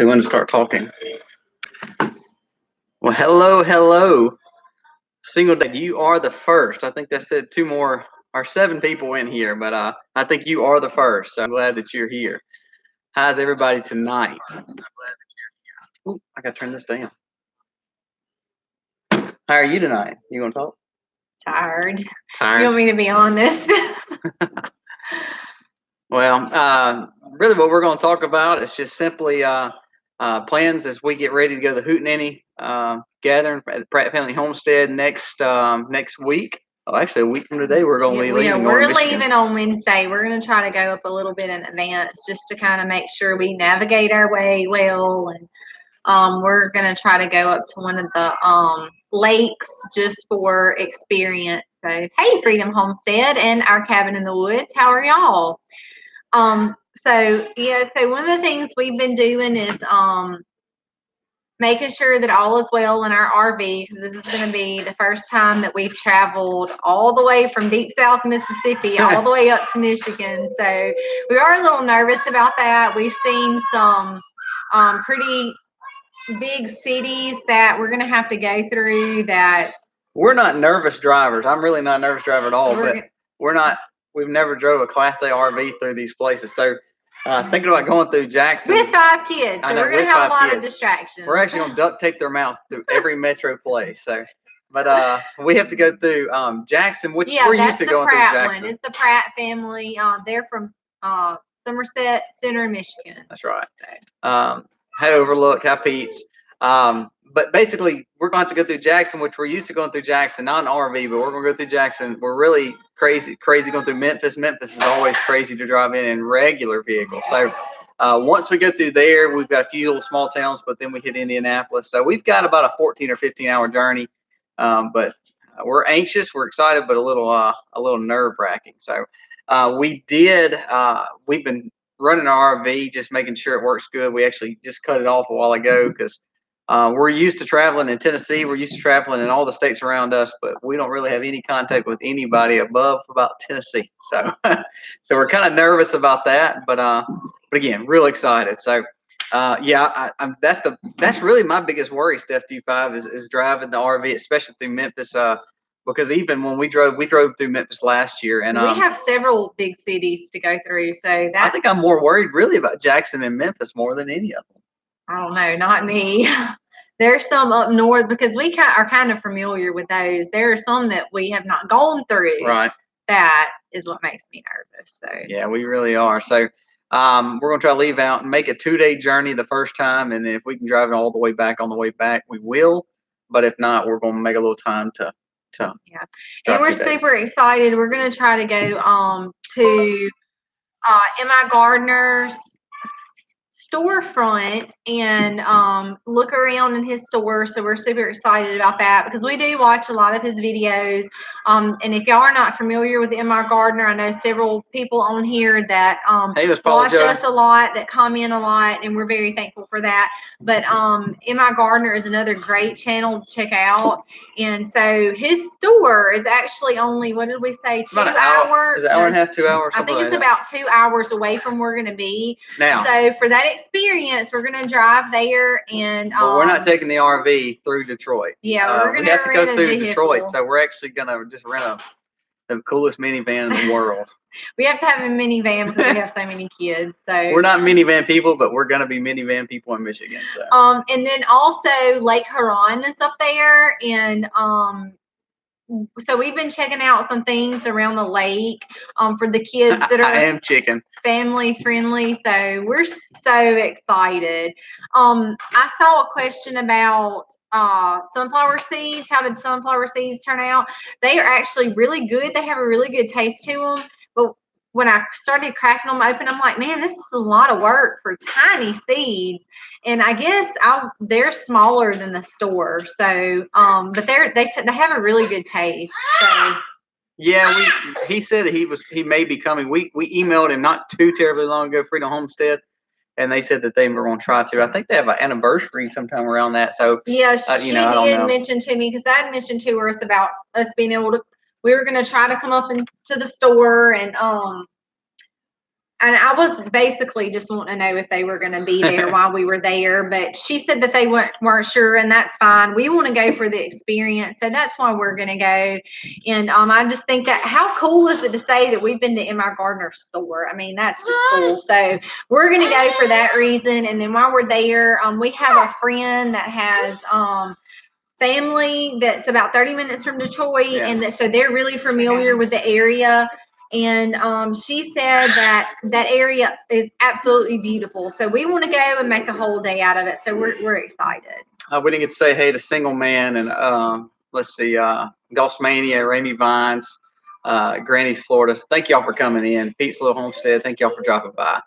They want to start talking. Well, hello. Single day, you are the first. I think that said 2 more or 7 people in here, but I think you are the first. So I'm glad that you're here. How's everybody tonight? Ooh, I gotta turn this down. How are you tonight? You gonna talk? Tired. Tired. You want me to be honest? Well, really, what we're going to talk about is just simply plans as we get ready to go to the Hootenanny gathering at Pratt Family Homestead next week. Oh, actually, a week from today, we're going to be leaving. We're leaving on Wednesday. We're going to try to go up a little bit in advance just to kind of make sure we navigate our way well. And we're going to try to go up to one of the lakes just for experience. So, hey, Freedom Homestead and our cabin in the woods. How are y'all? So one of the things we've been doing is making sure that all is well in our RV, because this is going to be the first time that we've traveled all the way from deep South Mississippi all the way up to Michigan. So we are a little nervous about that. We've seen some pretty big cities that we're going to have to go through that. We're not nervous drivers. I'm really not a nervous driver at all, but we've never drove a Class A RV through these places. So thinking about going through Jackson. With 5 kids. So we're going to have a lot of distractions. We're actually going to duct tape their mouth through every metro place. So, but we have to go through Jackson, which we're used to going through Jackson. It's the Pratt family. They're from Somerset Center, Michigan. That's right. High Overlook, High Pete's. But basically, we're going to have to go through Jackson, which we're used to going through Jackson, not an RV, but we're going to go through Jackson. We're really crazy going through Memphis. Memphis is always crazy to drive in regular vehicles. So once we go through there, we've got a few little small towns, but then we hit Indianapolis. So we've got about a 14 or 15-hour journey. But we're anxious, we're excited, but a little nerve-wracking. So we've been running our RV, just making sure it works good. We actually just cut it off a while ago because we're used to traveling in Tennessee. We're used to traveling in all the states around us, but we don't really have any contact with anybody above about Tennessee. So, so we're kind of nervous about that, but again, real excited. So, that's really my biggest worry, Steph T5, is driving the RV, especially through Memphis. Because even when we drove through Memphis last year, and we have several big cities to go through. So I think I'm more worried really about Jackson and Memphis more than any of them. I don't know, not me. There's some up north because we are kind of familiar with those. There are some that we have not gone through. Right. That is what makes me nervous. So yeah, we really are. So we're going to try to leave out and make a 2-day journey the first time, and then if we can drive it all the way back on the way back, we will. But if not, we're going to make a little time to. Yeah, and we're super excited. We're going to try to go to M.I. Gardner's storefront and look around in his store. So we're super excited about that because we do watch a lot of his videos. And if y'all are not familiar with M.I. Gardner, I know several people on here that watch us a lot, that comment a lot, and we're very thankful for that. But M.I. Gardner is another great channel to check out. And so his store is actually only, what did we say, 2 hours? Is it an hour and a half, 2 hours? I think it's about 2 hours away from where we're going to be. Now, so for that experience, we're going to drive there, and but we're not taking the RV through Detroit. Yeah, we're going to have to go through Detroit, so we're actually going to just rent the coolest minivan in the world. We have to have a minivan because we have so many kids. So we're not minivan people, but we're going to be minivan people in Michigan. So and then also Lake Huron is up there, and so we've been checking out some things around the lake for the kids that are family friendly. So we're so excited. I saw a question about sunflower seeds. How did sunflower seeds turn out? They are actually really good. They have a really good taste to them. But when I started cracking them open, I'm like, man, this is a lot of work for tiny seeds. And I guess they're smaller than the store. So, but they have a really good taste. So. Yeah, he said that he may be coming. We emailed him not too terribly long ago, Freedom Homestead, and they said that they were going to try to. I think they have an anniversary sometime around that. So yeah, she did mention to me because I had mentioned to her about us being able to. We were going to try to come up into the store and And I was basically just wanting to know if they were going to be there while we were there, but she said that they weren't sure, and that's fine. We want to go for the experience, so that's why we're going to go. And I just think that how cool is it to say that we've been to M.R. Gardner's store? I mean, that's just cool. So we're going to go for that reason. And then while we're there, we have a friend that has family that's about 30 minutes from Detroit, and so they're really familiar with the area. And she said that area is absolutely beautiful. So we want to go and make a whole day out of it. So we're excited. We didn't get to say hey to Single Man and let's see, Gossmania, Ramey Vines, Granny's Florida. So thank y'all for coming in. Pete's Little Homestead. Thank y'all for dropping by.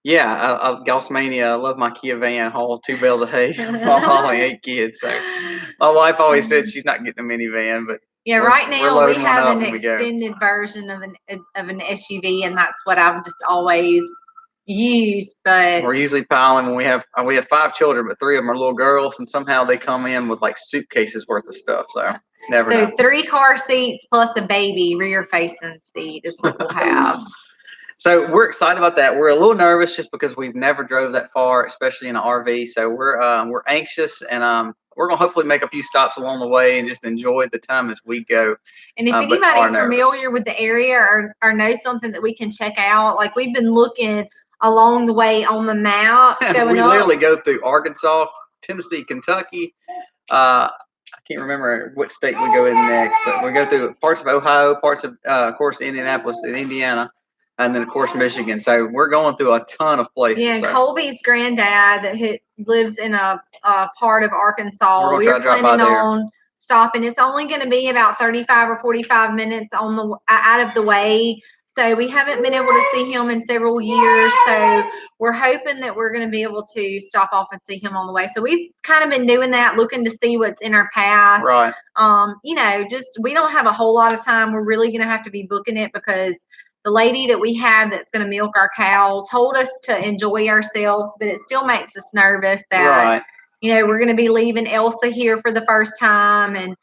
Gossmania. I love my Kia van haul 2 bales of hay while hauling 8 kids. So my wife always said she's not getting a minivan, but yeah, right now we have an extended version of an SUV, and that's what I've just always used. But we're usually piling when we have 5 children, but 3 of them are little girls, and somehow they come in with like suitcases worth of stuff. So never know. 3 car seats plus a baby rear facing seat is what we'll have. So we're excited about that. We're a little nervous just because we've never drove that far, especially in an RV. So we're anxious, and we're gonna hopefully make a few stops along the way and just enjoy the time as we go. And if anybody's familiar with the area or knows something that we can check out, like we've been looking along the way on the map. We literally go through Arkansas, Tennessee, Kentucky. I can't remember which state we go in next, but we go through parts of Ohio, parts of course, Indianapolis and Indiana. And then, of course, Michigan. So we're going through a ton of places. Yeah, and Colby's granddad that lives in a part of Arkansas. We're planning on stopping. It's only going to be about 35 or 45 minutes out of the way. So we haven't been able to see him in several years. So we're hoping that we're going to be able to stop off and see him on the way. So we've kind of been doing that, looking to see what's in our path. Right. Just we don't have a whole lot of time. We're really going to have to be booking it because the lady that we have that's going to milk our cow told us to enjoy ourselves, but it still makes us nervous that, we're going to be leaving Elsa here for the first time. And,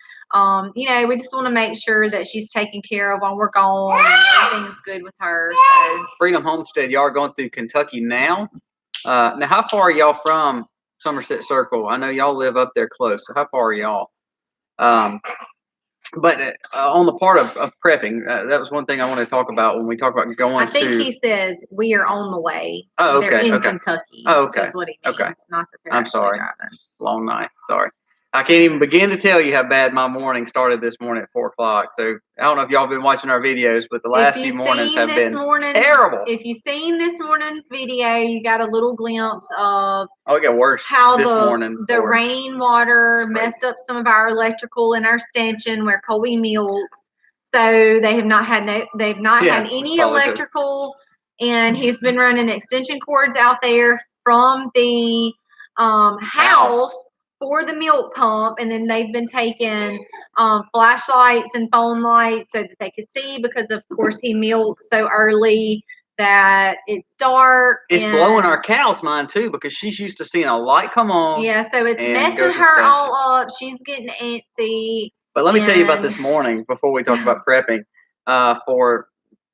we just want to make sure that she's taken care of while we're gone and everything's good with her. So. Freedom Homestead, y'all are going through Kentucky now. Now, how far are y'all from Somerset Circle? I know y'all live up there close. So how far are y'all? But on the part of prepping, that was one thing I wanted to talk about when we talk about going to. I think he says we are on the way. Oh, okay. They're in Kentucky. Oh, okay. That's what he means. Okay. Not that they're I'm sorry. driving. Long night. Sorry. I can't even begin to tell you how bad my morning started this morning at 4 o'clock. So I don't know if y'all have been watching our videos, but the last few mornings have been terrible. If you've seen this morning's video, you got a little glimpse of it got worse how this morning. The rainwater messed up some of our electrical in our stanchion where Colby milks. So they have not had any electrical, and he's been running extension cords out there from the house for the milk pump, and then they've been taking flashlights and phone lights so that they could see, because of course he milks so early that it's dark. It's blowing our cow's mind too, because she's used to seeing a light come on. Yeah, so it's messing her all up. She's getting antsy. But let me tell you about this morning before we talk about prepping for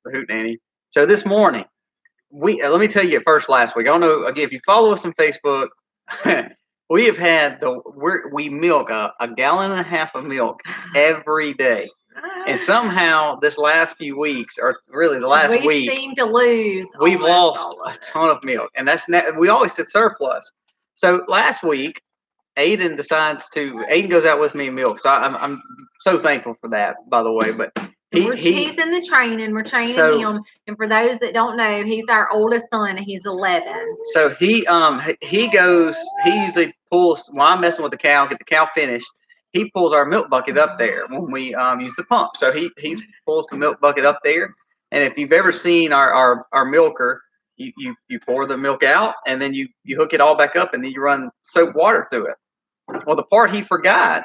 the Hootenanny. So this morning, let me tell you first last week. I don't know, again, if you follow us on Facebook, we have had we milk a gallon and a half of milk every day. And somehow this last few weeks, or really the last week, we seem to lose. We've lost a ton of milk, and we always said surplus. So last week, Aiden goes out with me and milk. So I'm so thankful for that, by the way. But he's in the training. We're training him. And for those that don't know, he's our oldest son, and he's 11. So he usually pulls while I'm messing with the cow, get the cow finished. He pulls our milk bucket up there when we use the pump. So he pulls the milk bucket up there. And if you've ever seen our milker, you pour the milk out, and then you hook it all back up, and then you run soap water through it. Well, the part he forgot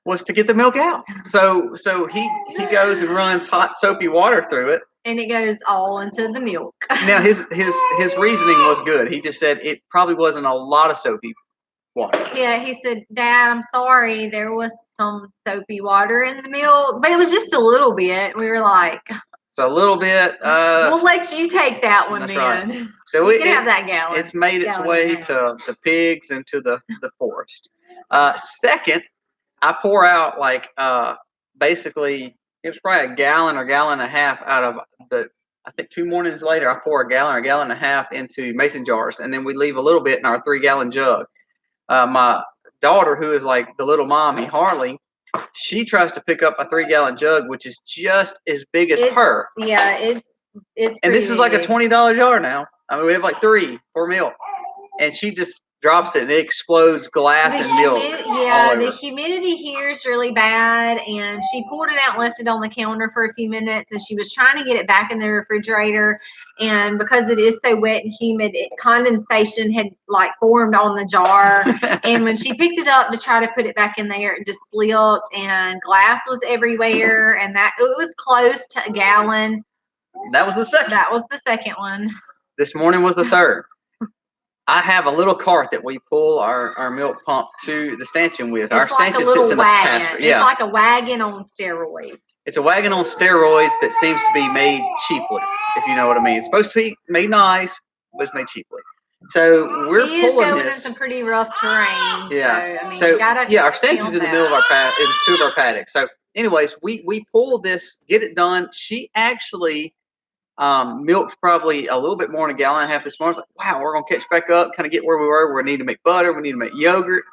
was to get the milk out. So he goes and runs hot soapy water through it, and it goes all into the milk. Now his reasoning was good. He just said it probably wasn't a lot of soapy water. Yeah, he said, "Dad, I'm sorry, there was some soapy water in the milk, but it was just a little bit." We were like, So a little bit. We'll let you take that one, that's man. Right. So you can have that gallon. It's made its way to the pigs and to the forest. Second, I pour out like basically it was probably a gallon or gallon and a half out of the. I think 2 mornings later, I pour a gallon or a gallon and a half into mason jars, and then we leave a little bit in our 3-gallon jug. My daughter, who is like the little mommy, Harley, she tries to pick up a 3-gallon jug, which is just as big as her. Yeah, it's. And this is like a $20 jar now. I mean, we have like 3 for milk, and she just drops it and it explodes glass and milk. Yeah, the humidity here is really bad, and she pulled it out and left it on the counter for a few minutes, and she was trying to get it back in the refrigerator, and because it is so wet and humid, condensation had like formed on the jar, and when she picked it up to try to put it back in there, it just slipped, and glass was everywhere, and that it was close to a gallon. That was the second. That was the second one. This morning was the third. I have a little cart that we pull our milk pump to the stanchion with. Our stanchion sits in the pasture. Yeah. It's like a wagon on steroids. It's a wagon on steroids that seems to be made cheaply, if you know what I mean. It's supposed to be made nice, but it's made cheaply. So we're pulling this. In some pretty rough terrain. Yeah. So, I mean, our stanchion's in the middle of our paddock, in 2 of our paddocks. So, anyways, we pull this, get it done. She actually milked probably a little bit more than a gallon and a half this morning. I was like, wow, we're gonna catch back up, kind of get where we were. We need to make butter, we need to make yogurt,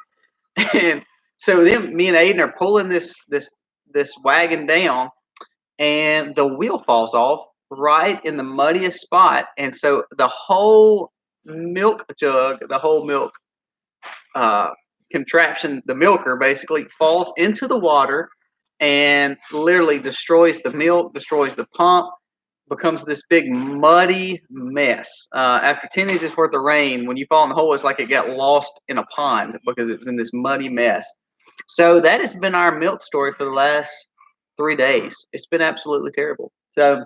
and so then me and Aiden are pulling this wagon down, and the wheel falls off right in the muddiest spot, and so the whole milk jug, the whole milk contraption, the milker basically falls into the water and literally destroys the milk, destroys the pump. Becomes this big muddy mess. After 10 inches worth of rain, when you fall in the hole, it's like it got lost in a pond because it was in this muddy mess. So that has been our milk story for the last 3 days. It's been absolutely terrible. So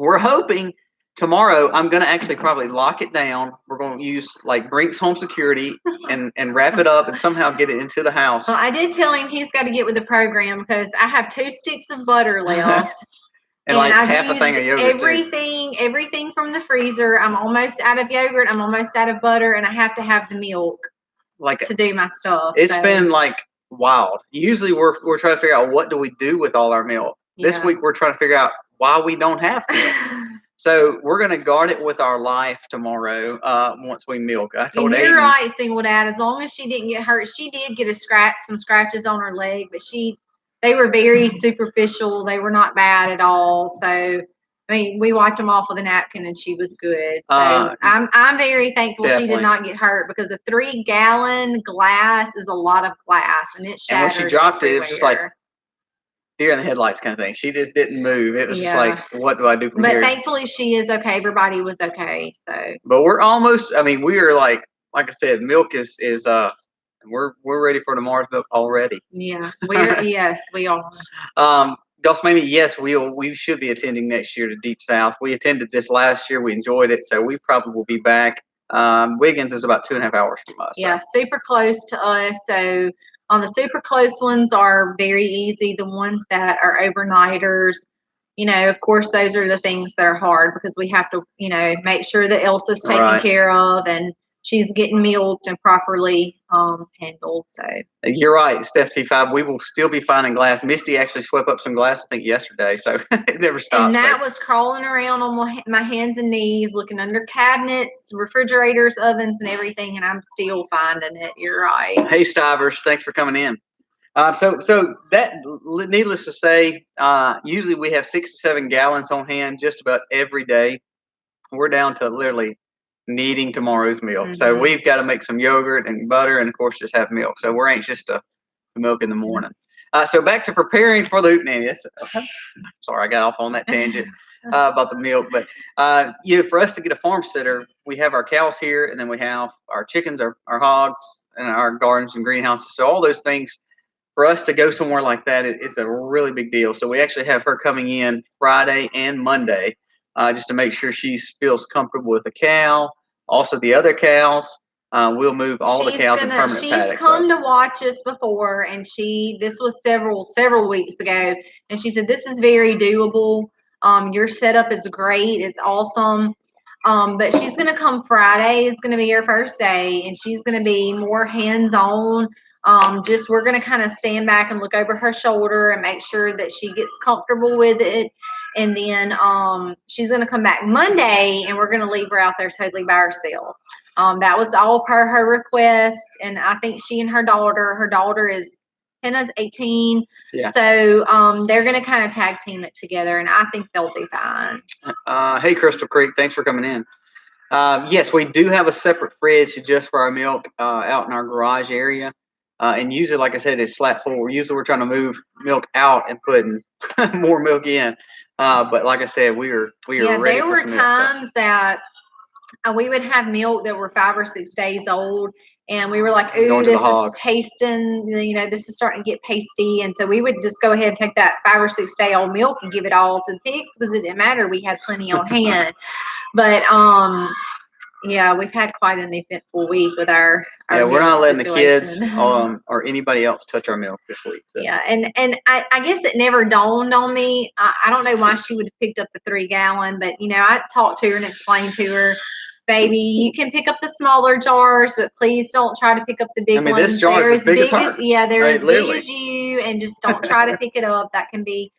we're hoping tomorrow I'm going to actually probably lock it down. We're going to use like Brink's home security and wrap it up and somehow get it into the house. Well, I did tell him he's got to get with the program because I have 2 sticks of butter left. And like I've half a thing of yogurt everything from the freezer. I'm almost out of yogurt. I'm almost out of butter, and I have to have the milk to do my stuff. It's been like wild. Usually we're trying to figure out what do we do with all our milk. Yeah. This week we're trying to figure out why we don't have milk. So we're gonna guard it with our life tomorrow. Once we milk, I told Aiden. You're right, single dad. As long as she didn't get hurt, she did get some scratches on her leg, but they were very superficial. They were not bad at all. So, I mean, we wiped them off with a napkin, and she was good. So I'm very thankful definitely. She did not get hurt because a 3-gallon glass is a lot of glass, and it shattered. And when she dropped it, it was just like deer in the headlights kind of thing. She just didn't move. It was just like, what do I do from here? But thankfully, she is okay. Everybody was okay. So. But we're almost. I mean, we are like I said, milk is we're ready for tomorrow's milk already. Yeah, yes, we are. Gosmania, yes, we should be attending next year to Deep South. We attended this last year. We enjoyed it, so we probably will be back. Wiggins is about 2.5 hours from us. Yeah, so. Super close to us. So on the super close ones are very easy. The ones that are overnighters, of course, those are the things that are hard because we have to, make sure that Elsa's taken care of and she's getting milked and properly handled. So you're right, Steph T5. We will still be finding glass. Misty actually swept up some glass, I think, yesterday. So it never stops. And that was crawling around on my hands and knees, looking under cabinets, refrigerators, ovens, and everything. And I'm still finding it. You're right. Hey, Stivers, thanks for coming in. So that, needless to say, usually we have 6 to 7 gallons on hand just about every day. We're down to literally needing tomorrow's milk. So we've got to make some yogurt and butter and of course just have milk. So we're anxious to milk in the morning. So back to preparing for the Hootenanny. Sorry, I got off on that tangent about the milk. But for us to get a farm sitter, we have our cows here and then we have our chickens, our hogs, and our gardens and greenhouses. So all those things, for us to go somewhere like that, it's a really big deal. So we actually have her coming in Friday and Monday just to make sure she feels comfortable with the cow. Also, the other cows, we'll move all the cows in permanent paddocks. She's come to watch us before, and this was several weeks ago, and she said, this is very doable. Your setup is great. It's awesome. But she's going to come Friday. It's going to be her first day, and she's going to be more hands-on. Just we're going to kind of stand back and look over her shoulder and make sure that she gets comfortable with it. And then she's going to come back Monday, and we're going to leave her out there totally by herself. That was all per her request, and I think she and her daughter is Hannah's 18. Yeah. So they're going to kind of tag team it together, and I think they'll do fine. Hey, Crystal Creek, thanks for coming in. Yes, we do have a separate fridge just for our milk out in our garage area. And usually, like I said, it's slat full. Usually we're trying to move milk out and putting more milk in. But like I said, we are ready. There were times that we would have milk that were 5 or 6 days old, and we were like, ooh, this is tasting, this is starting to get pasty. And so we would just go ahead and take that 5 or 6 day old milk and give it all to the pigs because it didn't matter. We had plenty on hand. But yeah, we've had quite an eventful week with our we're not letting situation. The kids or anybody else touch our milk this week. So. Yeah, and I guess it never dawned on me. I don't know why she would have picked up the 3 gallon, but I talked to her and explained to her, baby, you can pick up the smaller jars, but please don't try to pick up the big ones. This jar is as big as her. Yeah, they're as big as you, and just don't try to pick it up. That can be.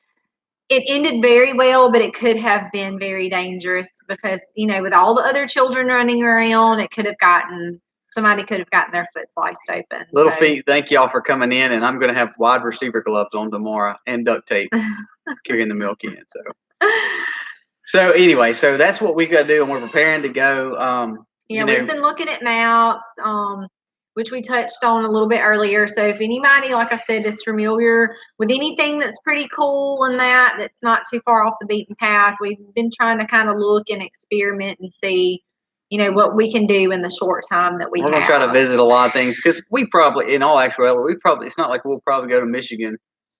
It ended very well, but it could have been very dangerous because, with all the other children running around, somebody could have gotten their foot sliced open. Little feet, thank y'all for coming in, and I'm going to have wide receiver gloves on tomorrow and duct tape carrying the milk in. So anyway, so that's what we got to do, and we're preparing to go. We've been looking at maps, which we touched on a little bit earlier. So if anybody, like I said, is familiar with anything that's pretty cool and that's not too far off the beaten path, we've been trying to kind of look and experiment and see, what we can do in the short time that we have. We're going to try to visit a lot of things because we probably, in all actuality, it's not like we'll probably go to Michigan.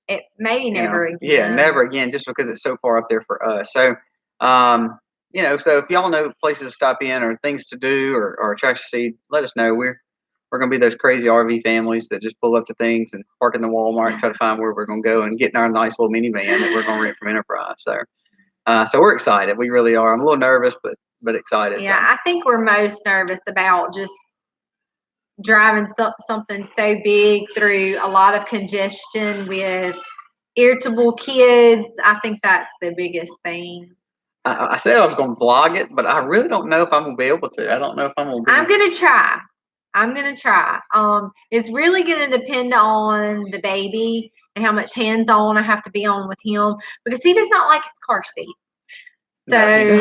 It maybe never again. Yeah, never again, just because it's so far up there for us. So, so if y'all know places to stop in or things to do or attractions to see, let us know. We're going to be those crazy RV families that just pull up to things and park in the Walmart and try to find where we're going to go and get in our nice little minivan that we're going to rent from Enterprise. So we're excited. We really are. I'm a little nervous, but excited. Yeah, I think we're most nervous about just driving something so big through a lot of congestion with irritable kids. I think that's the biggest thing. I said I was going to vlog it, but I really don't know if I'm going to be able to. I don't know if I'm going to be. I'm going to try. It's really going to depend on the baby and how much hands-on I have to be on with him because he does not like his car seat. So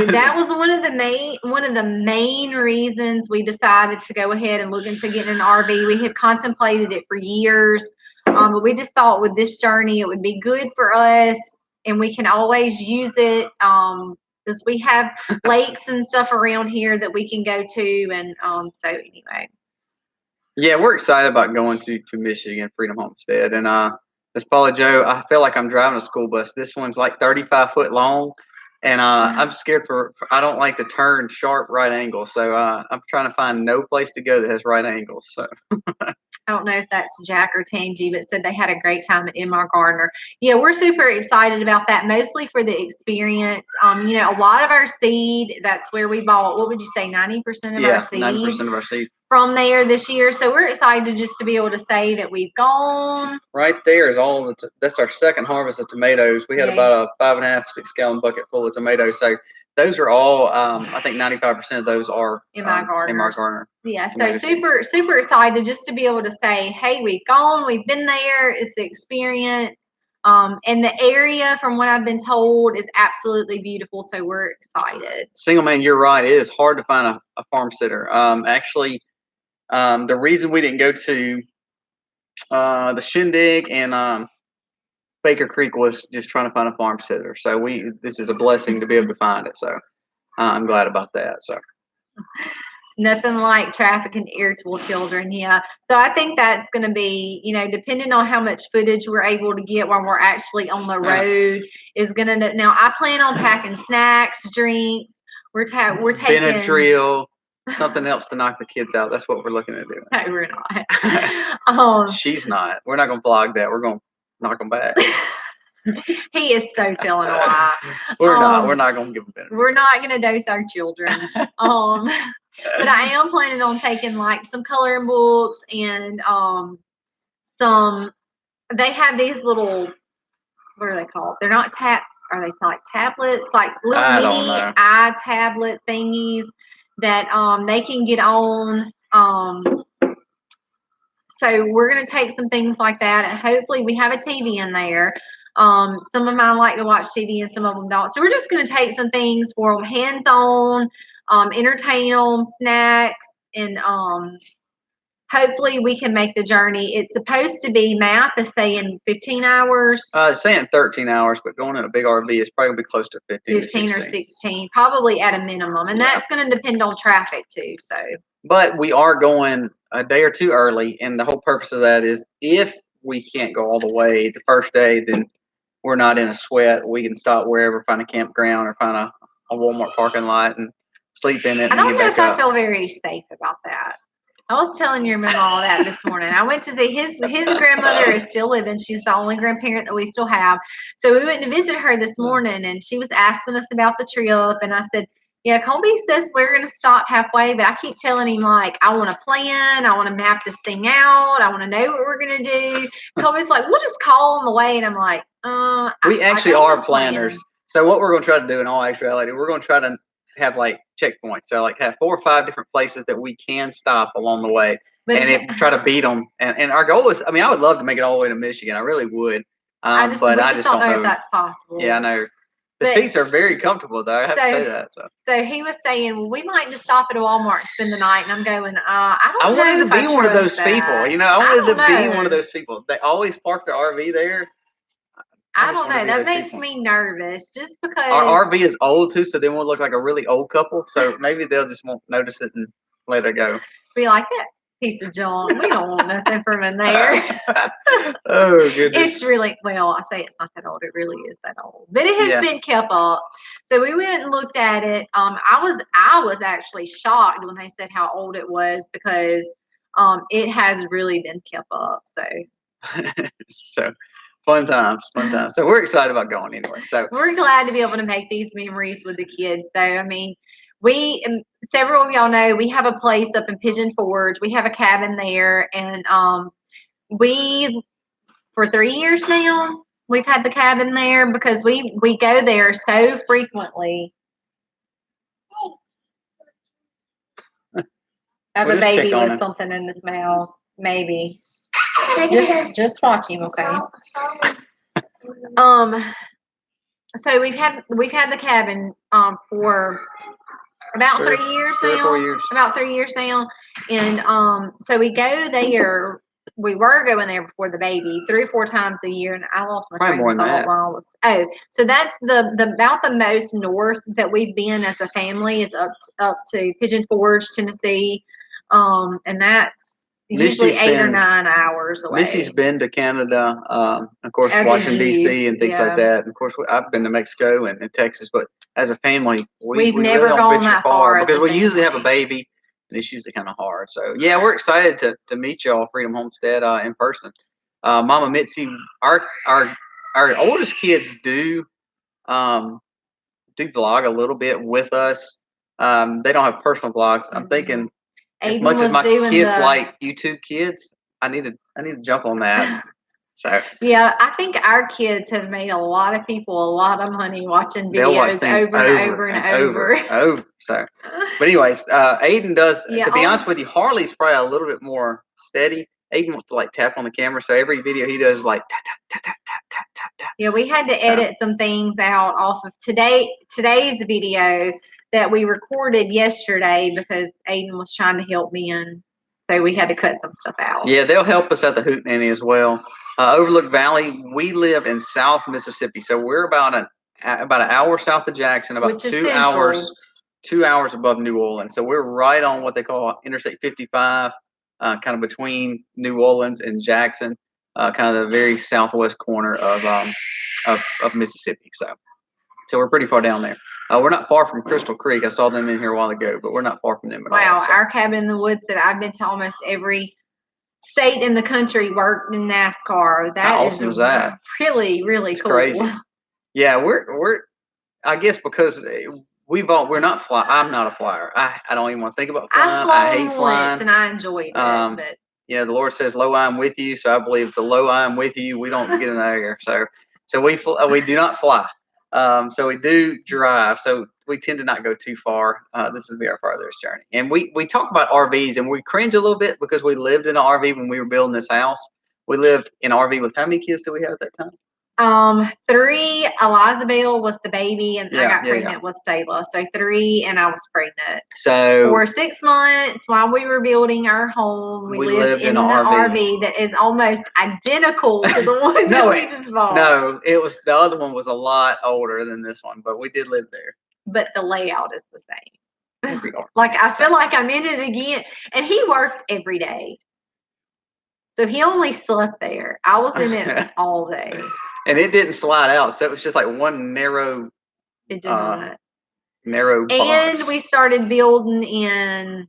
that was one of the main reasons we decided to go ahead and look into getting an RV. We had contemplated it for years, but we just thought with this journey it would be good for us, and we can always use it because we have lakes and stuff around here that we can go to, and so anyway. Yeah, we're excited about going to Michigan Freedom Homestead, and Miss Paula Joe, I feel like I'm driving a school bus. This one's like 35 foot long. And I'm scared I don't like to turn sharp right angles. So I'm trying to find no place to go that has right angles. So I don't know if that's Jack or Tangy, but said they had a great time at M.R. Gardner. Yeah, we're super excited about that, mostly for the experience. A lot of our seed, that's where we bought, what would you say, 90% of our seed? 90% of our seed. From there this year. So we're excited just to be able to say that we've gone. Right there is that's our second harvest of tomatoes. We had about a 5.5, 6 gallon bucket full of tomatoes. So those are all, I think 95% of those are M.R. Gardner. Yeah, so super, super excited just to be able to say, hey, we've gone, we've been there, it's the experience. And the area, from what I've been told, is absolutely beautiful. So we're excited. Single man, you're right. It is hard to find a farm sitter. Actually, the reason we didn't go to the Shindig and Baker Creek was just trying to find a farm sitter. So this is a blessing to be able to find it. So I'm glad about that. So nothing like traffic and irritable children. Yeah. So I think that's going to be, depending on how much footage we're able to get when we're actually on the road is going to. Now I plan on packing snacks, drinks. We're taking Benadryl. Something else to knock the kids out. That's what we're looking at doing. No, we're not. She's not. We're not going to vlog that. We're going to knock them back. He is so telling a lie. We're not going to give him benefit. We're not going to dose our children. But I am planning on taking like some coloring books and they have these little, what are they called? They're not are they like tablets? Like little mini tablet thingies that they can get on. So we're going to take some things like that, and hopefully we have a TV in there. Some of mine like to watch TV and some of them don't. So we're just going to take some things for them, hands-on, entertain them, snacks, and hopefully we can make the journey. It's supposed to be, math is saying 15 hours. It's saying 13 hours, but going in a big RV is probably going to be close to 15 or 16, probably at a minimum. And that's going to depend on traffic too. So. But we are going a day or two early, and the whole purpose of that is if we can't go all the way the first day, then we're not in a sweat. We can stop wherever, find a campground, or find a Walmart parking lot and sleep in it. I don't know if I feel very safe about that. I was telling your mom that this morning. I went to see his grandmother is still living. She's the only grandparent that we still have. So we went to visit her this morning, and she was asking us about the trip, and I said, yeah, Colby says we're going to stop halfway, but I keep telling him, like, I want to plan. I want to map this thing out. I want to know what we're going to do. Colby's like, we'll just call on the way. And I'm like, we actually are planners. So what we're going to try to do in all actuality, we're going to try to have like checkpoints. So like have 4 or 5 different places that we can stop along the way try to beat them. And our goal is, I mean, I would love to make it all the way to Michigan. I really would. I just don't know if that's possible. Yeah, I know. The seats are very comfortable, though. I have to say that. So he was saying, well, we might just stop at a Walmart and spend the night. And I'm going, I wanted to be one of those people. You know, I wanted to be one of those people. They always park their RV there. I don't know. That makes me nervous just because. Our RV is old, too, so then we'll look like a really old couple. So maybe they'll just won't notice it and let it go. Be like, that piece of junk. We don't want nothing from in there. Oh, goodness. It's really, well, I say it's not that old. It really is that old. But it has been kept up. So we went and looked at it. I was actually shocked when they said how old it was because it has really been kept up. So fun times. So we're excited about going anyway. So we're glad to be able to make these memories with the kids, though. I mean, several of y'all know we have a place up in Pigeon Forge. We have a cabin there, and for 3 years now, we've had the cabin there because we go there so frequently. I have a baby with something in his mouth, maybe. Just watch him, okay? So we've had the cabin for about 3 years now. 3 or 4 years. About 3 years now. And so we go there. We were going there before the baby 3 or 4 times a year, and I lost my train of thought. So that's about the most north that we've been as a family is up to Pigeon Forge, Tennessee, and that's usually 8 or 9 hours away. Missy's been to Canada, of course, Washington D.C. and things like that. And of course, I've been to Mexico and Texas, but as a family, we've never really gone that far because we usually have a baby, and it's usually kind of hard. So yeah, we're excited to meet y'all, Freedom Homestead, in person. Mama Mitzi, our oldest kids do vlog a little bit with us. They don't have personal vlogs. I'm thinking. As much as my kids like YouTube Kids, I need to jump on that. So yeah, I think our kids have made a lot of people a lot of money watching videos over and over. So, but anyways, Aiden does. To be honest with you, Harley's probably a little bit more steady. Aiden wants to like tap on the camera, so every video he does is like tap tap tap tap tap tap tap. Yeah, we had to edit some things out off of today's video that we recorded yesterday because Aiden was trying to help me, and so we had to cut some stuff out. Yeah, they'll help us at the Hootenanny as well. Overlook Valley, we live in South Mississippi, so we're about an hour south of Jackson, about 2 hours above New Orleans. So we're right on what they call Interstate 55, kind of between New Orleans and Jackson, kind of the very southwest corner of Mississippi. So we're pretty far down there. We're not far from Crystal Creek. I saw them in here a while ago, but we're not far from them at all. Wow, our cabin in the woods that I've been to almost every state in the country worked in NASCAR. That How awesome is that? Really, really cool. Crazy. Yeah, we're I guess because we're not fly. I'm not a flyer. I don't even want to think about flying. I hate flying, once and I enjoyed it. But yeah, the Lord says, "Lo, I am with you." So I believe the "Lo, I am with you." We don't get in the air, so we do not fly. So we do drive. So we tend to not go too far. This will be our farthest journey. And we talk about RVs, and we cringe a little bit because we lived in an RV when we were building this house. We lived in an RV with how many kids do we have at that time? 3. Elizabeth was the baby, and I got pregnant with Selah. So 3, and I was pregnant. So for 6 months while we were building our home, we lived in the RV that is almost identical to the one that we just bought. No, it was the other one was a lot older than this one, but we did live there. But the layout is the same. Like I feel like I'm in it again. And he worked every day. So he only slept there. I was in it all day. And it didn't slide out, so it was just like one narrow. It did not. Narrow box. And we started building in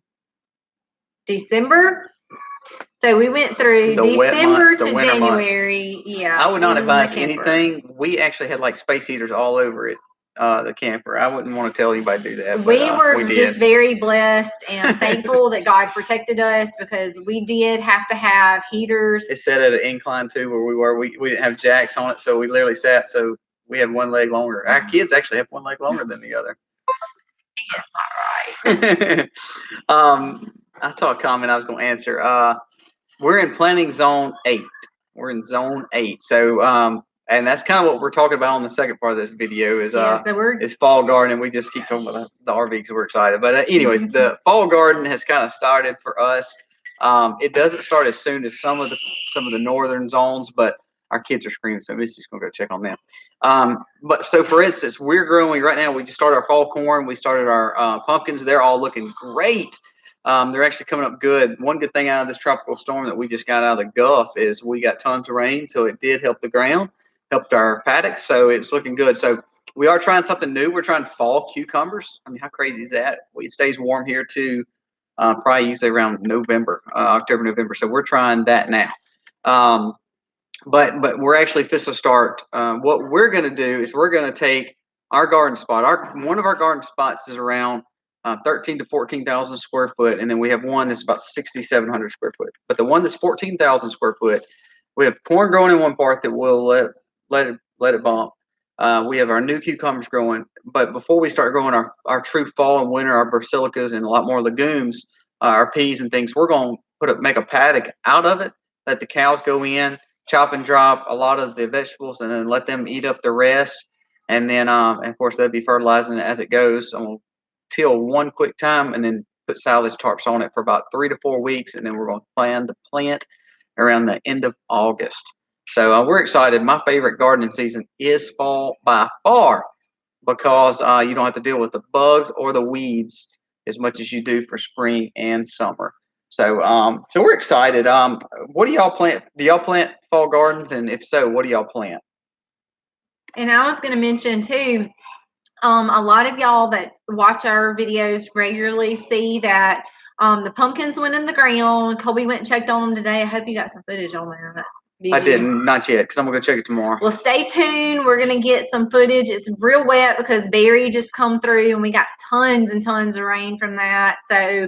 December. So we went through December to January. Months. Yeah. I would not advise anything. We actually had like space heaters all over it. The camper. I wouldn't want to tell anybody to do that. We were just very blessed and thankful that God protected us because we did have to have heaters. It sat at an incline too where we were. We didn't have jacks on it, so we literally sat. So we had one leg longer. Our kids actually have one leg longer than the other. It's not right. I saw a comment I was going to answer. We're in planning zone 8. We're in zone 8. So and that's kind of what we're talking about on the second part of this video is is fall garden. We just keep talking about the RV because we're excited. But anyways, the fall garden has kind of started for us. It doesn't start as soon as some of the northern zones, but our kids are screaming, so Missy's gonna go check on them. But so for instance, we're growing right now. We just started our fall corn. We started our pumpkins. They're all looking great. They're actually coming up good. One good thing out of this tropical storm that we just got out of the Gulf is we got tons of rain, so it did help the ground, helped our paddocks, so it's looking good. So we are trying something new. We're trying fall cucumbers. I mean, how crazy is that? It stays warm here too, probably usually around November, October, November. So we're trying that now. But we're actually fiscal start. What we're going to do is we're going to take our garden spot. One of our garden spots is around 13 to 14,000 square foot, and then we have one that's about 6,700 square foot. But the one that's 14,000 square foot, we have corn growing in one part that we'll let it bump. We have our new cucumbers growing, but before we start growing our true fall and winter, our basilicas and a lot more legumes, our peas and things, we're going to make a paddock out of it. Let the cows go in, chop and drop a lot of the vegetables, and then let them eat up the rest. And then, of course, they'll be fertilizing it as it goes. I'm going to till one quick time and then put silage tarps on it for about 3 to 4 weeks, and then we're going to plan to plant around the end of August. So we're excited. My favorite gardening season is fall by far because you don't have to deal with the bugs or the weeds as much as you do for spring and summer. So so we're excited. What do y'all plant? Do y'all plant fall gardens? And if so, what do y'all plant? And I was going to mention too, a lot of y'all that watch our videos regularly see that the pumpkins went in the ground. Colby went and checked on them today. I hope you got some footage on that. I didn't, not yet, because I'm going to go check it tomorrow. Well, stay tuned. We're going to get some footage. It's real wet because Barry just come through, and we got tons and tons of rain from that. So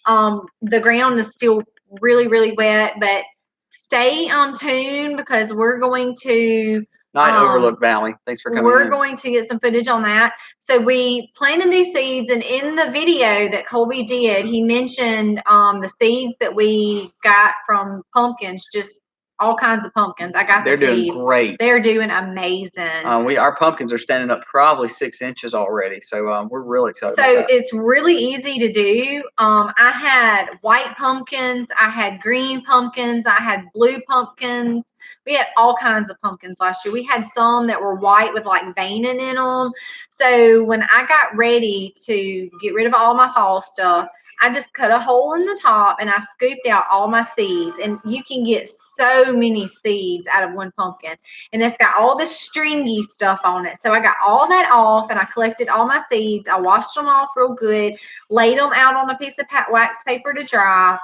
the ground is still really, really wet, but stay tuned because we're going to Overlook Valley. Thanks for coming. We're going to get some footage on that. So we planted these seeds, and in the video that Colby did, he mentioned the seeds that we got from pumpkins, just all kinds of pumpkins. I got the seeds. They're doing great. They're doing amazing. Our pumpkins are standing up probably 6 inches already, so we're really excited. So it's really easy to do. I had white pumpkins, I had green pumpkins, I had blue pumpkins. We had all kinds of pumpkins last year. We had some that were white with like veining in them. So when I got ready to get rid of all my fall stuff, I just cut a hole in the top and I scooped out all my seeds. And you can get so many seeds out of one pumpkin. And it's got all this stringy stuff on it. So I got all that off and I collected all my seeds. I washed them off real good, laid them out on a piece of wax paper to dry,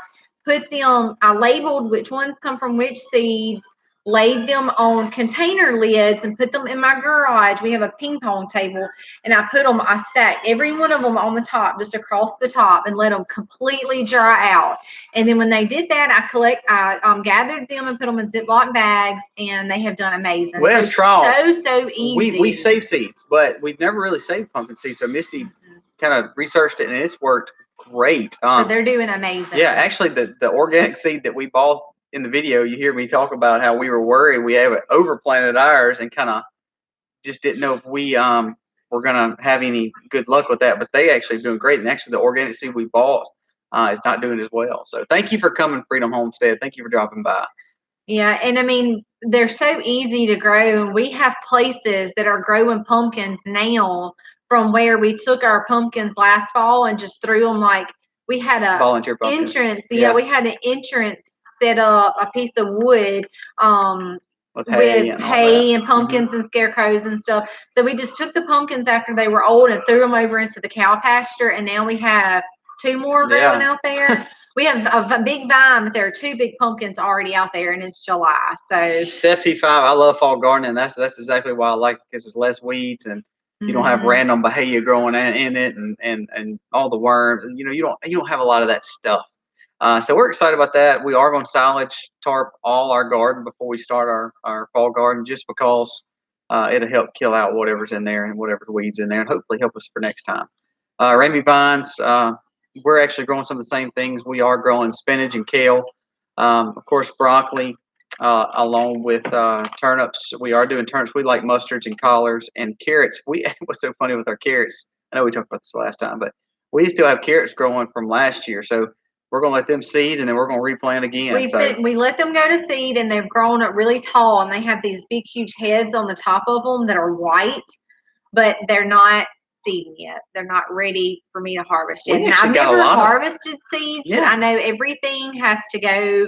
I labeled which ones come from which seeds, laid them on container lids and put them in my garage. We have a ping pong table, and I stacked every one of them on the top, just across the top, and let them completely dry out. And then when they did that, I gathered them and put them in Ziploc bags, and they have done amazing. Well, so easy. We save seeds, but we've never really saved pumpkin seeds. So Misty kind of researched it, and it's worked great. So they're doing amazing. Yeah, actually, the organic seed that we bought in the video, you hear me talk about how we were worried we had overplanted ours and kind of just didn't know if we were gonna have any good luck with that. But they actually doing great, and actually the organic seed we bought is not doing as well. So thank you for coming, Freedom Homestead. Thank you for dropping by. Yeah, and I mean, they're so easy to grow, and we have places that are growing pumpkins now from where we took our pumpkins last fall and just threw them. Like, we had a volunteer pumpkins. Entrance. Yeah, we had an entrance set up, a piece of wood with hay and pumpkins and scarecrows and stuff. So we just took the pumpkins after they were old and threw them over into the cow pasture, and now we have 2 more growing out there. We have a big vine, but there are 2 big pumpkins already out there, and it's July. So Steph T5, I love fall gardening. That's exactly why I like it, because it's less weeds and you don't have random bahia growing in it and all the worms. You don't have a lot of that stuff. So we're excited about that. We are going to silage tarp all our garden before we start our fall garden, just because it'll help kill out whatever's in there and whatever's weeds in there, and hopefully help us for next time. Ramie vines, we're actually growing some of the same things. We are growing spinach and kale, of course, broccoli, along with turnips. We are doing turnips. We like mustards and collards and carrots. What's so funny with our carrots? I know we talked about this last time, but we still have carrots growing from last year. So we're going to let them seed, and then we're going to replant again. We let them go to seed, and they've grown up really tall, and they have these big, huge heads on the top of them that are white, but they're not seeding yet. They're not ready for me to harvest yet. And I've never harvested seeds. Yeah. And I know everything has to go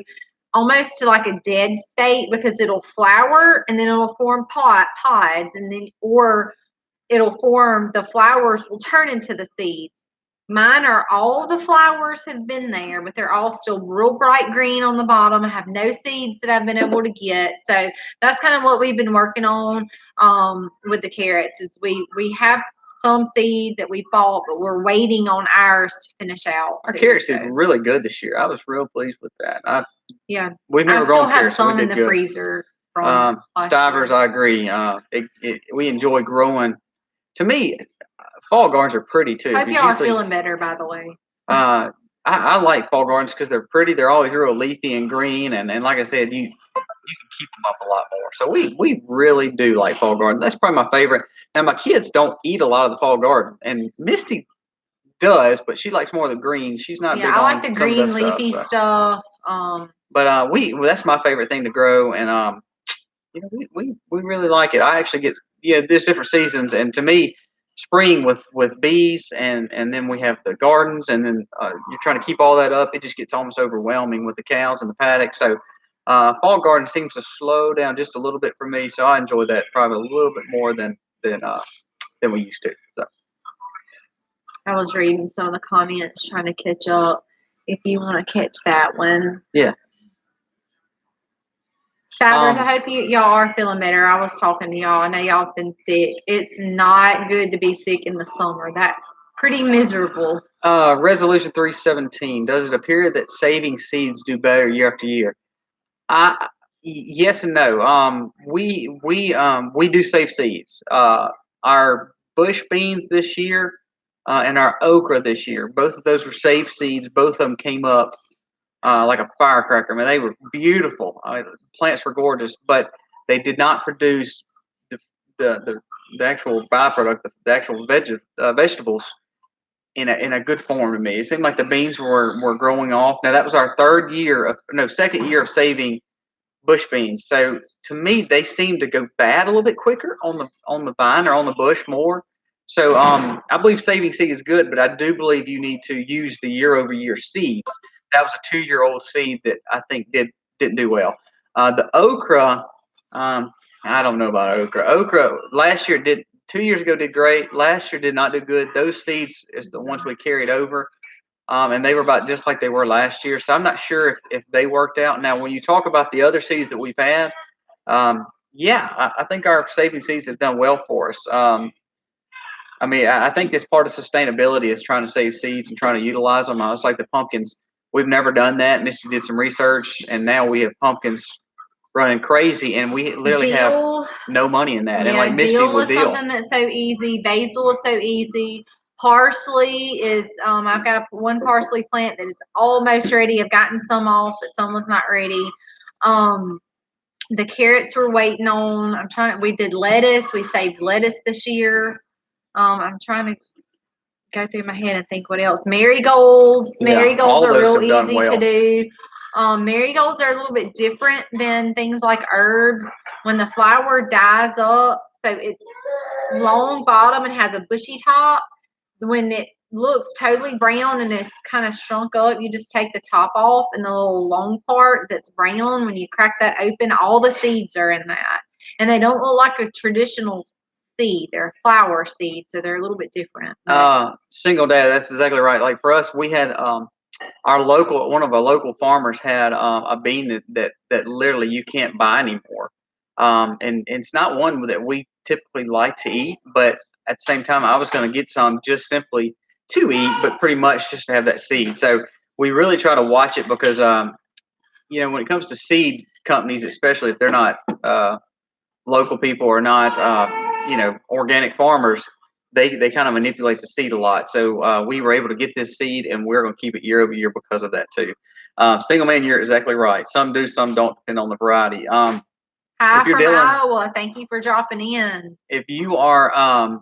almost to like a dead state, because it'll flower and then it'll form pods, and then the flowers will turn into the seeds. Mine are all the flowers have been there, but they're all still real bright green on the bottom. I have no seeds that I've been able to get. So that's kind of what we've been working on with the carrots. Is we have some seed that we bought, but we're waiting on ours to finish out. Our carrots did really good this year. I was real pleased with that. We've never grown carrots. I still have some in the freezer. From Stivers, I agree. We enjoy growing. To me, fall gardens are pretty too. Hope y'all are feeling better, by the way. I like fall gardens because they're pretty. They're always real leafy and green, and like I said, you can keep them up a lot more. So we really do like fall garden. That's probably my favorite. Now my kids don't eat a lot of the fall garden, and Misty does, but she likes more of the greens. She's not big on I like the green leafy stuff. But that's my favorite thing to grow, and we really like it. I actually get there's different seasons, and to me, spring with bees, and then we have the gardens, and then you're trying to keep all that up. It just gets almost overwhelming with the cows and the paddock. So fall garden seems to slow down just a little bit for me. So I enjoy that probably a little bit more than we used to. So I was reading some of the comments trying to catch up. If you want to catch that one, yeah. Stivers, I hope y'all are feeling better. I was talking to y'all. I know y'all have been sick. It's not good to be sick in the summer. That's pretty miserable. Resolution 317. Does it appear that saving seeds do better year after year? Yes and no. We do save seeds. Our bush beans this year and our okra this year, both of those were saved seeds. Both of them came up like a firecracker. I mean, they were beautiful. The plants were gorgeous, but they did not produce the actual byproduct, the actual vegetables in a good form to me. It seemed like the beans were growing off. Now that was our second year of saving bush beans. So to me, they seem to go bad a little bit quicker on the vine or on the bush more. So I believe saving seed is good, but I do believe you need to use the year-over-year seeds. That was a 2-year-old seed that I think didn't do well. The okra, I don't know about okra. Okra last year 2 years ago did great. Last year did not do good. Those seeds is the ones we carried over. and they were about just like they were last year. So I'm not sure if they worked out. Now, when you talk about the other seeds that we've had, yeah, I think our saving seeds have done well for us. I mean, I think this part of sustainability is trying to save seeds and trying to utilize them. It's like the pumpkins. We've never done that. Misty did some research, and now we have pumpkins running crazy, and we literally have no money in that. Yeah, and like Misty dill would is something that's so easy. Basil is so easy. Parsley is, I've got one parsley plant that is almost ready. I've gotten some off, but some was not ready. The carrots we're waiting on. We did lettuce. We saved lettuce this year. I'm trying to go through my head and think what else. Marigolds. Marigolds are real easy to do. Marigolds are a little bit different than things like herbs. When the flower dies up, so it's long bottom and has a bushy top. When it looks totally brown and it's kind of shrunk up, you just take the top off, and the little long part that's brown, when you crack that open, all the seeds are in that. And they don't look like a traditional seed. They're flower seeds, so they're a little bit different. Single dad, that's exactly right. Like for us, we had one of our local farmers had a bean that literally you can't buy anymore. And it's not one that we typically like to eat, but at the same time, I was going to get some just simply to eat, but pretty much just to have that seed. So we really try to watch it because, when it comes to seed companies, especially if they're not local people or not, organic farmers, they kind of manipulate the seed a lot. So we were able to get this seed, and we're going to keep it year over year because of that too. Single man, you're exactly right. Some do, some don't, depend on the variety. Hi from Iowa. Thank you for dropping in. If you are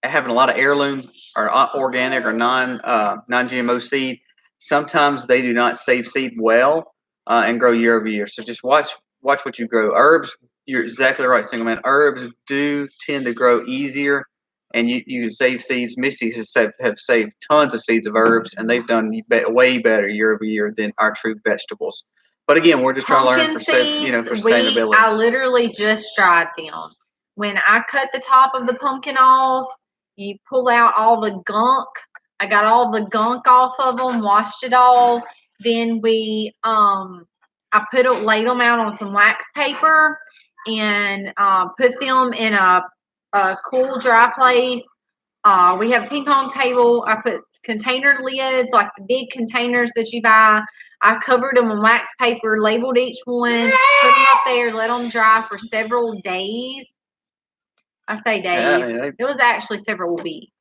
having a lot of heirloom or organic or non-GMO seed, sometimes they do not save seed well and grow year over year. So just watch what you grow. Herbs, you're exactly right, single man. Herbs do tend to grow easier, and you can save seeds. Misty have saved tons of seeds of herbs, and they've done way better year over year than our true vegetables. But again, we're just trying to learn for sustainability. I literally just dried them. When I cut the top of the pumpkin off, you pull out all the gunk. I got all the gunk off of them, washed it all. Then I laid them out on some wax paper and put them in a cool, dry place. We have a ping pong table. I put container lids, like the big containers that you buy. I covered them in wax paper, labeled each one, put them up there, let them dry for several days. I say days. Yeah, it was actually several weeks.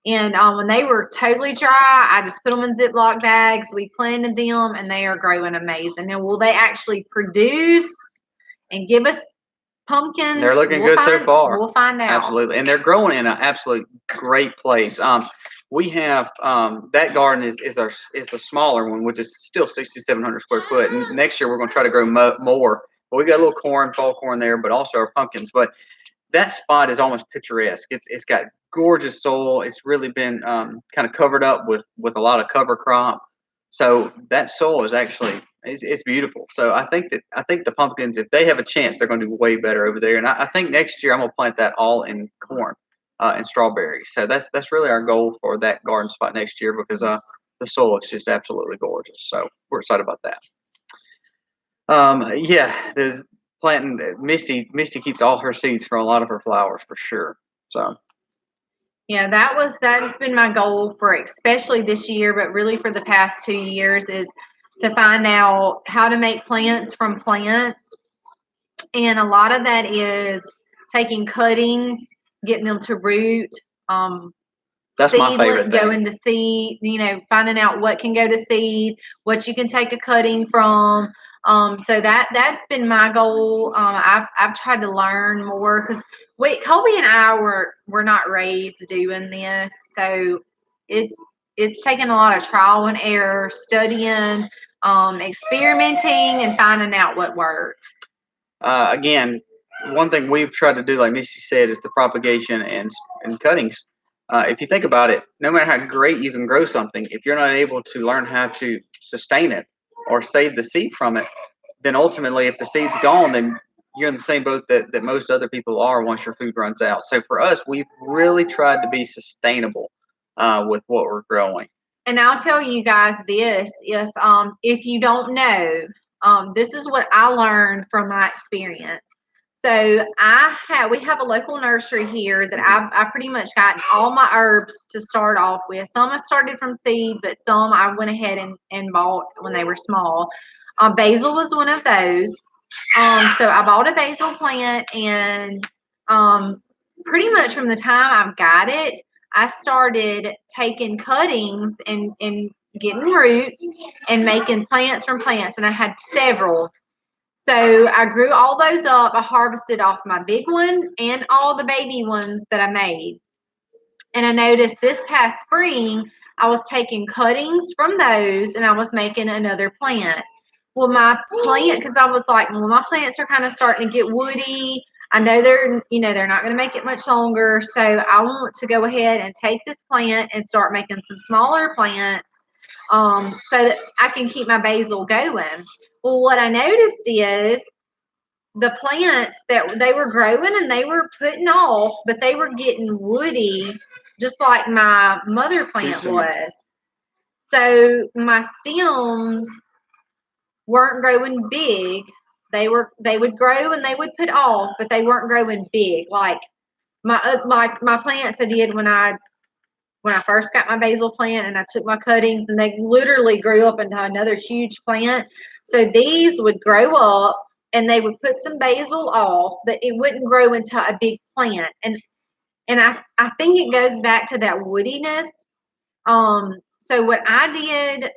And when they were totally dry, I just put them in Ziploc bags. We planted them, and they are growing amazing. Now, will they actually produce and give us pumpkins? They're looking good so far. We'll find out. Absolutely. And they're growing in an absolute great place. We have that garden is the smaller one, which is still 6,700 square foot. And next year we're going to try to grow more. But we got a little fall corn there, but also our pumpkins. But that spot is almost picturesque. It's got gorgeous soil. It's really been kind of covered up with a lot of cover crop. So that soil is actually it's beautiful. So I think the pumpkins, if they have a chance, they're going to do way better over there. And I think next year I'm going to plant that all in corn and strawberries. So that's really our goal for that garden spot next year because the soil is just absolutely gorgeous. So we're excited about that. There's planting. Misty keeps all her seeds for a lot of her flowers for sure. So. Yeah, that has been my goal for especially this year, but really for the past 2 years is to find out how to make plants from plants. And a lot of that is taking cuttings, getting them to root. That's my favorite thing. Going to seed, finding out what can go to seed, what you can take a cutting from. So that's been my goal. I've tried to learn more because Colby and I were not raised doing this, so it's taken a lot of trial and error, studying, experimenting, and finding out what works. Again, one thing we've tried to do, like Missy said, is the propagation and cuttings. If you think about it, no matter how great you can grow something, if you're not able to learn how to sustain it or save the seed from it, then ultimately, if the seed's gone, then you're in the same boat that most other people are once your food runs out. So for us, we've really tried to be sustainable with what we're growing. And I'll tell you guys this, if you don't know, this is what I learned from my experience. So we have a local nursery here that I pretty much got all my herbs to start off with. Some I started from seed, but some I went ahead and bought when they were small. Basil was one of those. So I bought a basil plant, and pretty much from the time I've got it, I started taking cuttings and getting roots and making plants from plants, and I had several. So I grew all those up. I harvested off my big one and all the baby ones that I made. And I noticed this past spring, I was taking cuttings from those and I was making another plant. Well, my plant, because I was like, well, my plants are kind of starting to get woody. I know they're not going to make it much longer. So I want to go ahead and take this plant and start making some smaller plants, so that I can keep my basil going. Well, what I noticed is the plants that they were growing and they were putting off, but they were getting woody, just like my mother plant was. So my stems weren't growing big. They would grow and they would put off, but they weren't growing big like my plants I did when I first got my basil plant, and I took my cuttings and they literally grew up into another huge plant. So these would grow up and they would put some basil off, but it wouldn't grow into a big plant. And I think it goes back to that woodiness. So what I did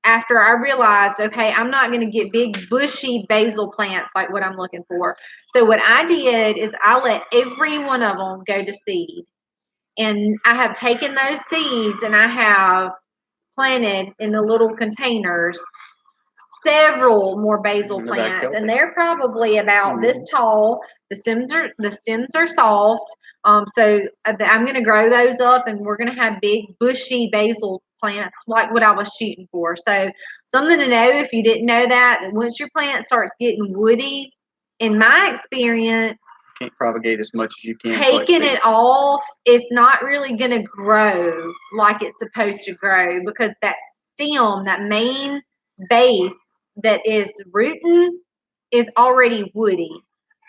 after I realized, okay, I'm not going to get big bushy basil plants like what I'm looking for. So what I did is I let every one of them go to seed. And I have taken those seeds and I have planted in the little containers several more basil plants, and they're probably about this tall. The stems are soft. So I'm going to grow those up, and we're going to have big bushy basil plants like what I was shooting for. So something to know if you didn't know that once your plant starts getting woody, in my experience, can't propagate as much as you can. Taking it off, it's not really going to grow like it's supposed to grow, because that stem, that main base that is rooting, is already woody,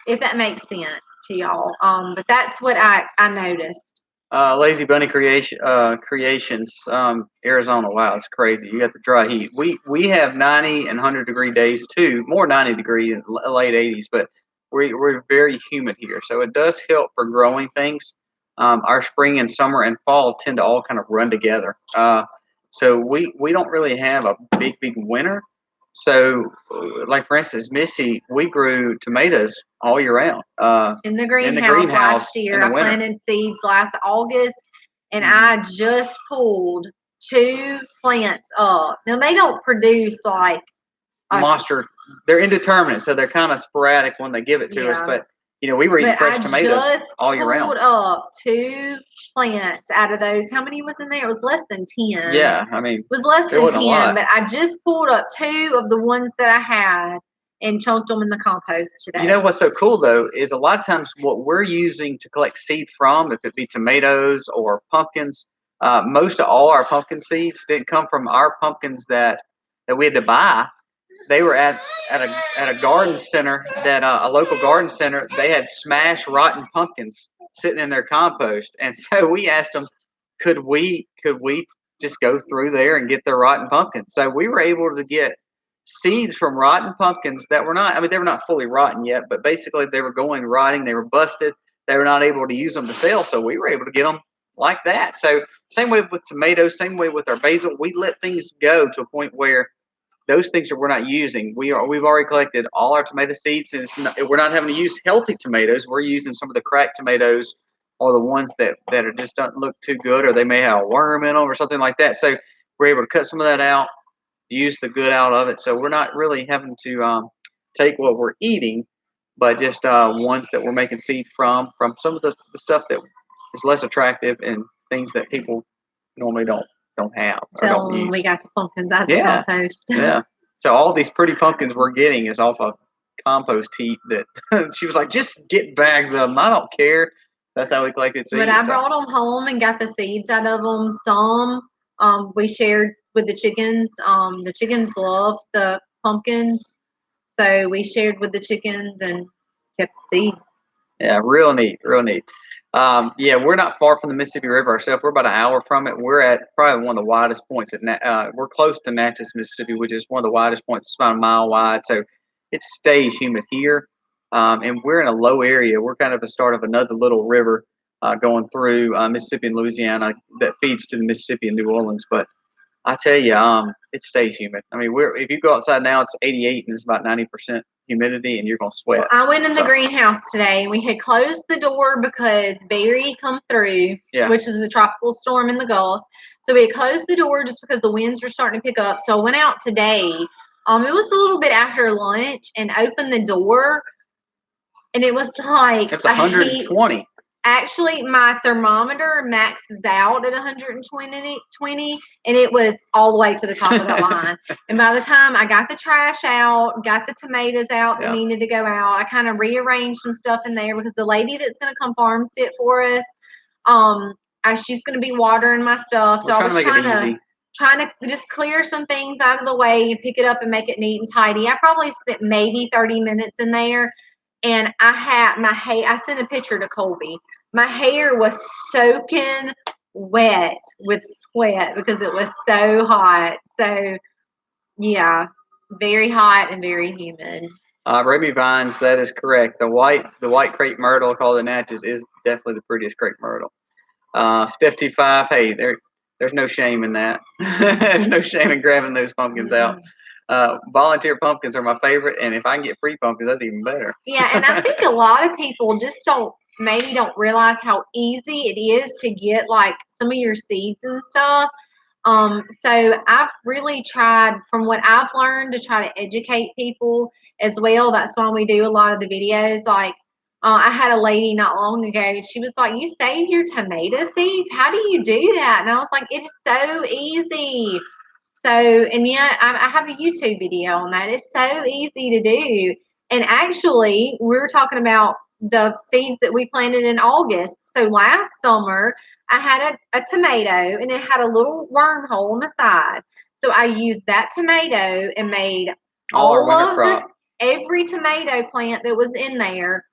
if that makes sense to y'all. But that's what I noticed. Lazy Bunny Creations, Arizona. Wow, it's crazy. You got the dry heat. We have 90 and 100-degree days too, more 90-degree in late 80s, but we're very humid here, so it does help for growing things. Our spring and summer and fall tend to all kind of run together. So we don't really have a big winter. So, like for instance, Missy, we grew tomatoes all year round. In the greenhouse last year, I planted seeds last August, and I just pulled 2 plants up. Now they don't produce like monster. They're indeterminate, so they're kind of sporadic when they give it to us. But we were eating fresh tomatoes all year round. I just pulled up 2 plants out of those. How many was in there? It was less than 10. Yeah, I mean, it was less than 10. But I just pulled up 2 of the ones that I had and chunked them in the compost today. You know what's so cool though is a lot of times what we're using to collect seed from, if it be tomatoes or pumpkins, most of all our pumpkin seeds didn't come from our pumpkins that we had to buy. They were at a garden center that a local garden center. They had smashed rotten pumpkins sitting in their compost, and so we asked them, could we just go through there and get their rotten pumpkins? So we were able to get seeds from rotten pumpkins that were not. I mean, they were not fully rotten yet, but basically they were going rotting. They were busted. They were not able to use them to sell, so we were able to get them like that. So same way with tomatoes, same way with our basil. We let things go to a point where those things that we're not using, we've already collected all our tomato seeds, and we're not having to use healthy tomatoes. We're using some of the cracked tomatoes, or the ones that are just don't look too good, or they may have a worm in them or something like that. So we're able to cut some of that out, use the good out of it. So we're not really having to take what we're eating, but just ones that we're making seed from some of the stuff that is less attractive and things that people normally don't have. Tell them we got the pumpkins out the compost. Yeah. So all these pretty pumpkins we're getting is off a compost heap that she was like, just get bags of them. I don't care. That's how we collected seeds. But I brought them home and got the seeds out of them. Some We shared with the chickens. The chickens love the pumpkins, so we shared with the chickens and kept the seeds. Yeah, real neat, real neat. Yeah, we're not far from the Mississippi River ourselves. We're about an hour from it. We're at probably one of the widest points we're close to Natchez, Mississippi, which is one of the widest points. It's about a mile wide, so it stays humid here. And we're in a low area. We're kind of the start of another little river going through Mississippi and Louisiana that feeds to the Mississippi and New Orleans. But I tell you, it stays humid. I mean, if you go outside now, it's 88 and it's about 90% humidity, and you're gonna sweat. Well, I went in the greenhouse today, and we had closed the door because Barry come through, which is a tropical storm in the Gulf. So we had closed the door just because the winds were starting to pick up. So I went out today. It was a little bit after lunch, and opened the door, and it was like it's 120. Actually, my thermometer maxes out at 120, and it was all the way to the top of the line. And by the time I got the trash out, got the tomatoes out that needed to go out, I kind of rearranged some stuff in there because the lady that's going to come farm sit for us, she's going to be watering my stuff. So I was trying to just clear some things out of the way and pick it up and make it neat and tidy. I probably spent maybe 30 minutes in there. And I had my hair, I sent a picture to Colby. My hair was soaking wet with sweat because it was so hot. So, yeah, very hot and very humid. Remy Vines, that is correct. The white crepe myrtle called the Natchez is definitely the prettiest crepe myrtle. 55, hey, there's no shame in that. There's no shame in grabbing those pumpkins out. Volunteer pumpkins are my favorite, and if I can get free pumpkins, that's even better. Yeah, and I think a lot of people just don't realize how easy it is to get like some of your seeds and stuff. So I've really tried, from what I've learned, to try to educate people as well. That's why we do a lot of the videos. Like I had a lady not long ago, she was like, "You save your tomato seeds? How do you do that?" And I was like, "It is so easy." So, and yeah, I have a YouTube video on that. It's so easy to do. And actually, we were talking about the seeds that we planted in August. So last summer, I had a tomato, and it had a little wormhole on the side. So I used that tomato and made every tomato plant that was in there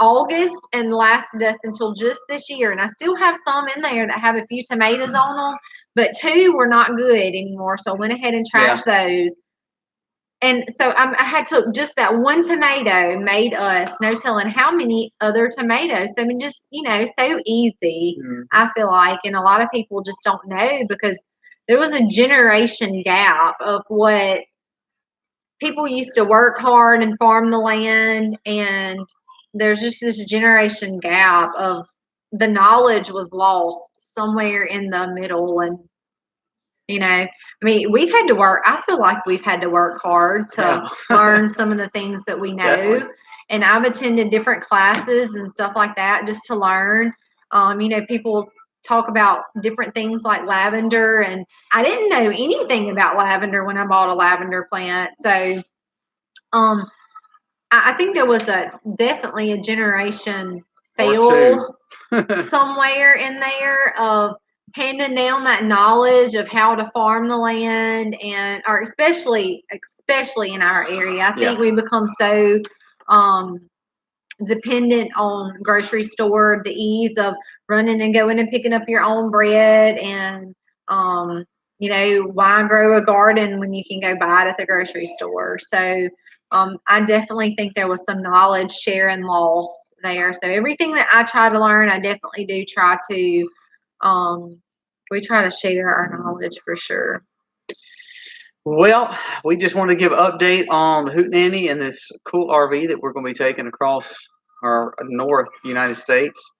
August, and lasted us until just this year. And I still have some in there that have a few tomatoes on them, but 2 were not good anymore. So I went ahead and trashed those. And so I had to, just that one tomato made us no telling how many other tomatoes. So, I mean, just, so easy, I feel like. And a lot of people just don't know, because there was a generation gap of what people used to work hard and farm the land, and there's just this generation gap of the knowledge was lost somewhere in the middle. And I mean, we've had to work, I feel like we've had to work hard to learn some of the things that we know. Definitely. And I've attended different classes and stuff like that just to learn. People talk about different things like lavender, and I didn't know anything about lavender when I bought a lavender plant. So I think there was definitely a generation fail somewhere in there of handing down that knowledge of how to farm the land, or especially in our area. I think we become so dependent on grocery store, the ease of running and going and picking up your own bread, and why grow a garden when you can go buy it at the grocery store? So I definitely think there was some knowledge sharing lost there. So everything that I try to learn, I definitely do try to, we try to share our knowledge for sure. Well, we just want to give an update on the Hootenanny and this cool RV that we're going to be taking across our North United States.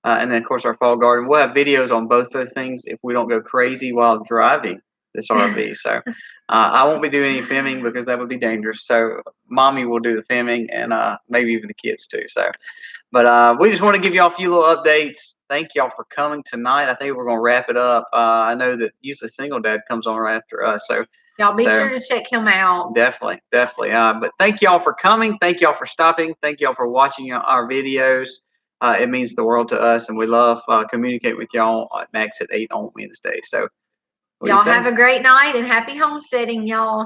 And then, of course, our fall garden. We'll have videos on both those things if we don't go crazy while driving this RV. So I won't be doing any filming because that would be dangerous. So Mommy will do the filming, and maybe even the kids too. So, but we just want to give y'all a few little updates. Thank y'all for coming tonight. I think we're going to wrap it up. I know that usually Single Dad comes on right after us. So y'all be sure to check him out. Definitely. But thank y'all for coming. Thank y'all for stopping. Thank y'all for watching our videos. It means the world to us, and we love communicating with y'all at Max at 8 on Wednesday. So Y'all have a great night and happy homesteading, y'all.